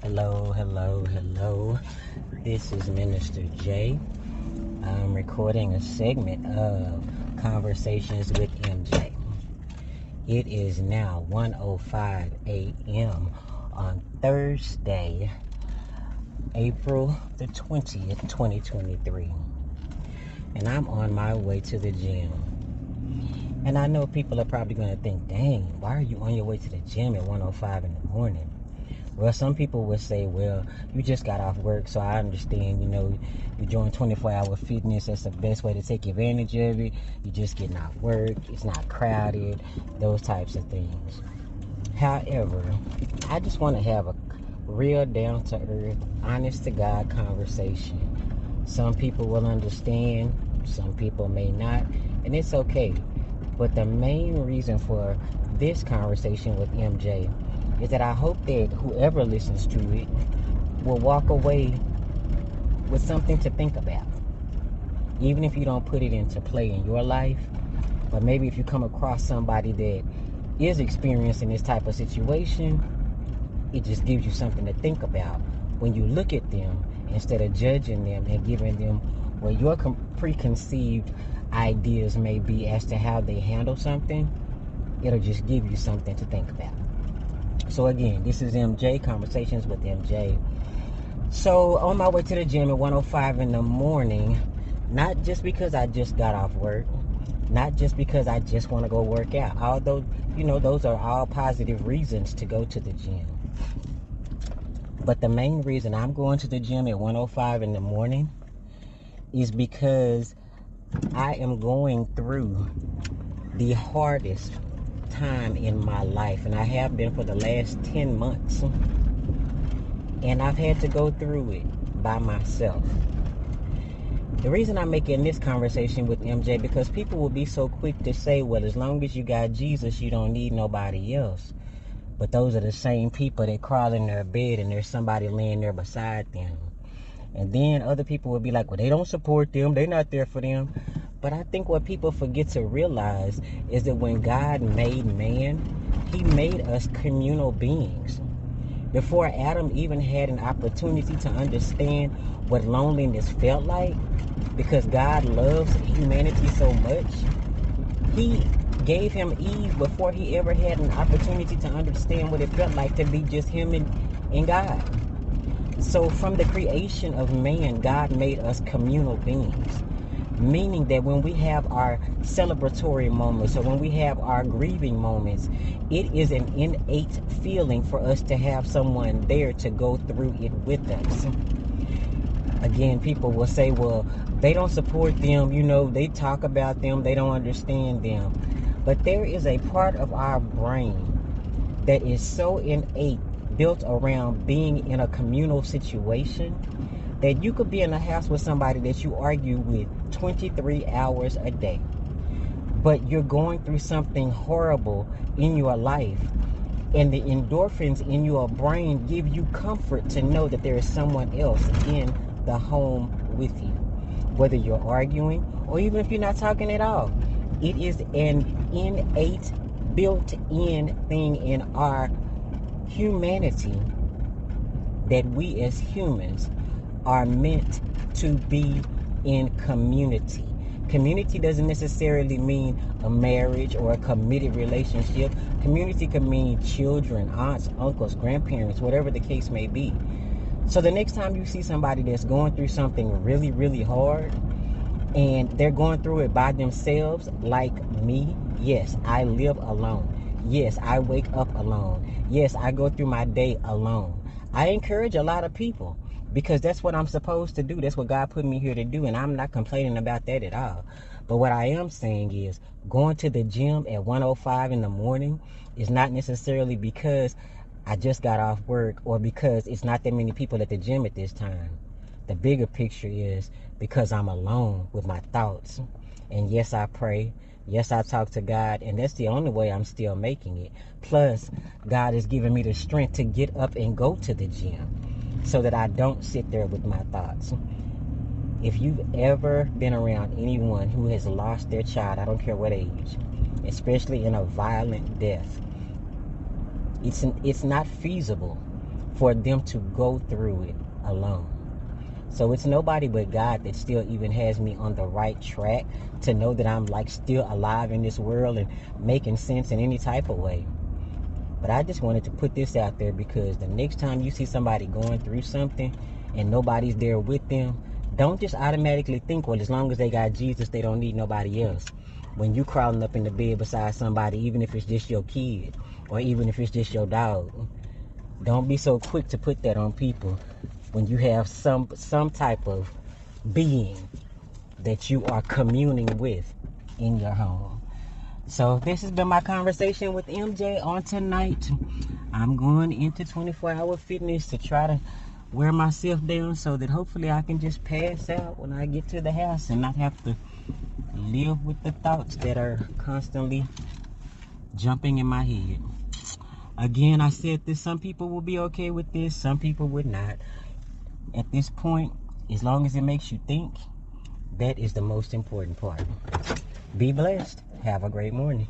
Hello, hello, hello. This is Minister J. I'm recording a segment of Conversations with MJ. It is now 1:05 a.m. on Thursday, April the 20th, 2023. And I'm on my way to the gym. And I know people are probably going to think, dang, why are you on your way to the gym at 1:05 in the morning? Well, some people would say, well, you just got off work, so I understand, you join 24-hour fitness. That's the best way to take advantage of it. You're just getting off work. It's not crowded, those types of things. However, I just want to have a real down-to-earth, honest-to-God conversation. Some people will understand, some people may not, and it's okay. But the main reason for this conversation with MJ is that I hope that whoever listens to it will walk away with something to think about. Even if you don't put it into play in your life, but maybe if you come across somebody that is experiencing this type of situation, it just gives you something to think about when you look at them, instead of judging them and giving them what your preconceived ideas may be as to how they handle something. It'll just give you something to think about. So again, this is MJ, Conversations with MJ. So on my way to the gym at 1:05 in the morning, not just because I just got off work, not just because I just want to go work out, although, those are all positive reasons to go to the gym. But the main reason I'm going to the gym at 1:05 in the morning is because I am going through the hardest time in my life, and I have been for the last 10 months, and I've had to go through it by myself. The reason I'm making this conversation with MJ, because people will be so quick to say, well, as long as you got Jesus, you don't need nobody else. But those are the same people that crawl in their bed and there's somebody laying there beside them. And then other people will be like, well, they don't support them, they're not there for them. But I think what people forget to realize is that when God made man, he made us communal beings. Before Adam even had an opportunity to understand what loneliness felt like, because God loves humanity so much, he gave him Eve before he ever had an opportunity to understand what it felt like to be just him and God. So from the creation of man, God made us communal beings. Meaning that when we have our celebratory moments or when we have our grieving moments, it is an innate feeling for us to have someone there to go through it with us. Again, people will say, well, they don't support them, they talk about them, they don't understand them. But there is a part of our brain that is so innate, built around being in a communal situation, that you could be in a house with somebody that you argue with 23 hours a day, but you're going through something horrible in your life, and the endorphins in your brain give you comfort to know that there is someone else in the home with you, whether you're arguing or even if you're not talking at all. It is an innate, built-in thing in our humanity that we as humans are meant to be in community. Community doesn't necessarily mean a marriage or a committed relationship. Community can mean children, aunts, uncles, grandparents, whatever the case may be. So the next time you see somebody that's going through something really, really hard, and they're going through it by themselves, like me, yes, I live alone. Yes, I wake up alone. Yes, I go through my day alone. I encourage a lot of people, because that's what I'm supposed to do. That's what God put me here to do, and I'm not complaining about that at all. But what I am saying is, going to the gym at 1:05 in the morning is not necessarily because I just got off work or because it's not that many people at the gym at this time. The bigger picture is because I'm alone with my thoughts. And yes, I pray. Yes, I talk to God, and that's the only way I'm still making it. Plus, God has given me the strength to get up and go to the gym so that I don't sit there with my thoughts. If you've ever been around anyone who has lost their child, I don't care what age, especially in a violent death, it's not feasible for them to go through it alone. So it's nobody but God that still even has me on the right track to know that I'm like still alive in this world and making sense in any type of way. But I just wanted to put this out there, because the next time you see somebody going through something and nobody's there with them, don't just automatically think, well, as long as they got Jesus, they don't need nobody else. When you crawling up in the bed beside somebody, even if it's just your kid or even if it's just your dog, don't be so quick to put that on people when you have some type of being that you are communing with in your home. So this has been my conversation with MJ on tonight. I'm going into 24-hour fitness to try to wear myself down so that hopefully I can just pass out when I get to the house and not have to live with the thoughts that are constantly jumping in my head. Again, I said this, some people will be okay with this, some people would not. At this point, as long as it makes you think, that is the most important part. Be blessed. Have a great morning.